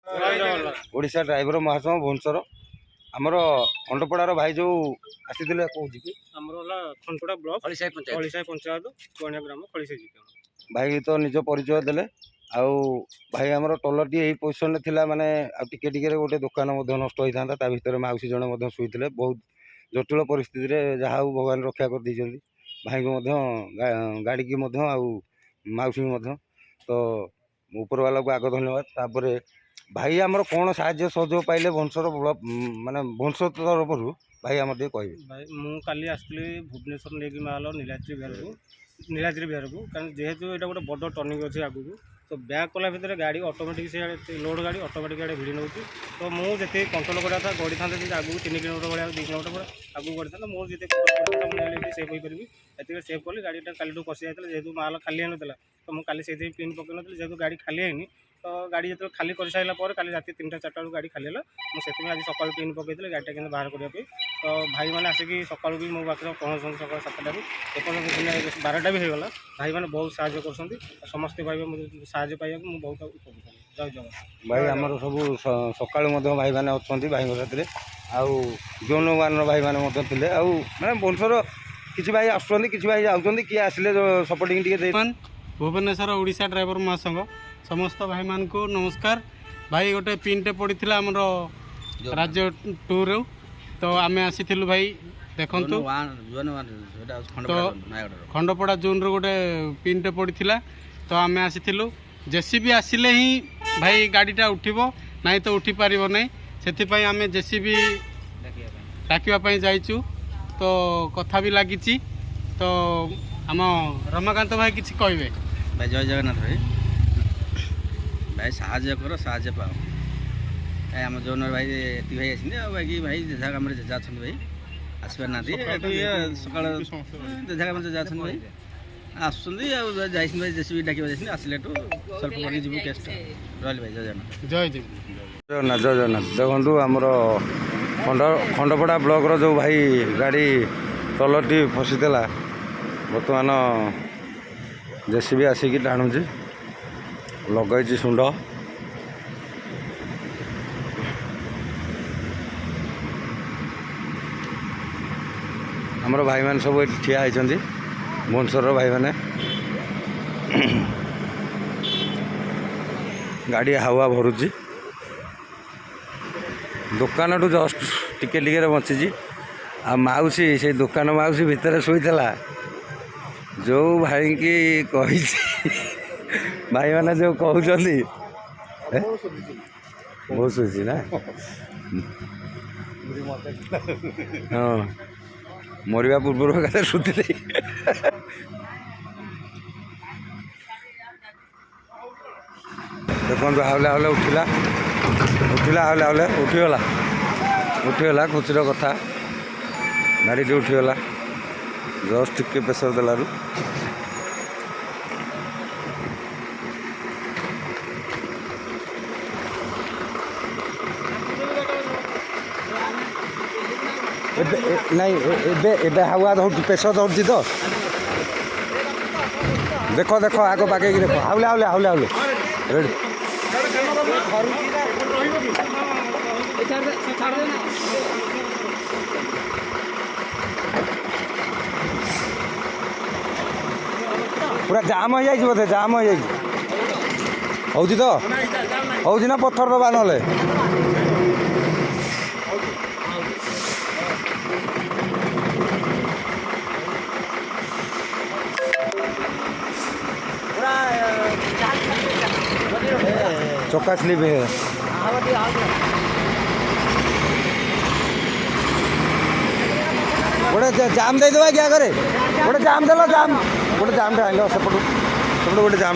Odisha driver महासंघ भुवनेश्वर आमर खंडपड़ार भाई जो आसी खंडपड़ा ब्लॉक खलिसाई पंचायत चुआनिया ग्राम खलिसाई भाई तो निज परिचय देले आउ भाई आमर टलरटी यही पोजिशन थिला माने टिके टिके गोटे दुकान नष्ट होता ता भितर माउसी जड़े शुईते बहुत जटिल परिस्थिति रे जहाँ भगवान रक्षा कर दीजिए भाई को गाड़ी की माउसी तो ऊपर वाला को आग धन्यवाद तापर भाई आमर कौन साहाଯ୍य सहयोग पाइले भुवनेश्वर माने भुवनेश्वर तरफ भाई आम कह भाई मुझे आसती भुवनेश्वर लेकिन माल नीलाद्री बिहार को कारण जेहेतु यहाँ गोटे बड़ टर्निंग अच्छे आगू तो बैक कला भितर गाड़ी ऑटोमेटिक से लोड गाड़ी ऑटोमेटिक गाड़ी भिड़ नौ तो मुझे कंट्रोल करा था गड़ी था आगू 3 किलोमीटर भाई 2 किलोमीटर आगू गड़ी था मुझे जिते सेफ हो पारि ये सेफ कली गाड़ीटा काली कसी जाता जेहतु माल खाली होना तो मुझे पिन पकई नी जेहतु गाड़ी खाली है तो गाड़ी जो खाली कर सारापर काली रात 3टा 4टा गाड़ी खाली है मुझे आज सकाल पिन पकई गाड़ीटा के बाहर करने तो भाई मैंने आसिक सका भी मो पाखे पहुँच सकाल 7टा एपर्तन 12टा भी होगा भाई मैंने बहुत साहय कर समस्ते भाई साहय पाइबा मुझे बहुत उपकृत जय जगन्नाथ भाई आमर सब सका भाई मैंने अच्छा भाई साथी आउ जोन वन भाई मैंने थे आउ मैंने भुवनेश्वर किसी भाई आसुँच किसी भाई जाऊँ किए आसिले सपोर्टिंग टे भुवनेश्वर ओडिशा ड्राइवर महासंघ समस्त भाई मान को नमस्कार भाई गोटे पिनटे पड़ा आमर राज्य टूर तो आम आसी भाई देखु तो खंडपड़ा जोन रोटे पिनटे पड़ा तो आम आसी जेसीबी आसिले ही भाई गाड़ीटा उठिबो नहीं तो उठी पारिबो नहीं से आम जेसीबी डाकिबा जाइचु तो कथा भी लगी तो आम रमाकांत भाई किसी कहे भाई जय जगन्नाथ भाई भाई साहय कर साहय पाओ आम जो भाई ये भाई आसी बाकी भाई जेजा कम जेजा अच्छा भाई आसपार ना सका जेजा कम जेजा अच्छा भाई आसुँच भाई जेसीबी डाक आसिले सल्व कर जीव केस रही भाई जय जगन्नाथ जय जगन्नाथ जय जगन्नाथ देखो आमर खंडपड़ा ब्लॉक जो भाई गाड़ी टलरटी फसीला बर्तमान जेसीबी आसिक टाणुची लगई सुंड आमर भाई मैंने सब ये ठिया होती भुवनेश्वर भाई मैंने गाड़ी हावा भरुची दुकान टू जस्ट टिके टिके बची आ माउसी से दुकान माउसी भितर शुईला जो भाई की कही भाई मैंने जो कहते बहुत शुची ना हाँ मरवा पूर्व शुद्धि देखो हावले हावले उठिला उठिला हावले हावले उठीगला खुशीर कथा गाड़ी उठीगला जस्ट टिके प्रेसर देलु नहीं एबे हावा धर प्रेसर धरती तो देख देख आग बागे देख हावले हावले हावले हावले रेडी पूरा जाम हो जाए बोधे जाम हो जाए तो हूँ ना पत्थर दबा ना चक्का स्लिप है गोटे जाम दे दबा क्या करे गोटे जाम देलो जाम गोटे जाम आइल सेपटू गोटे जाम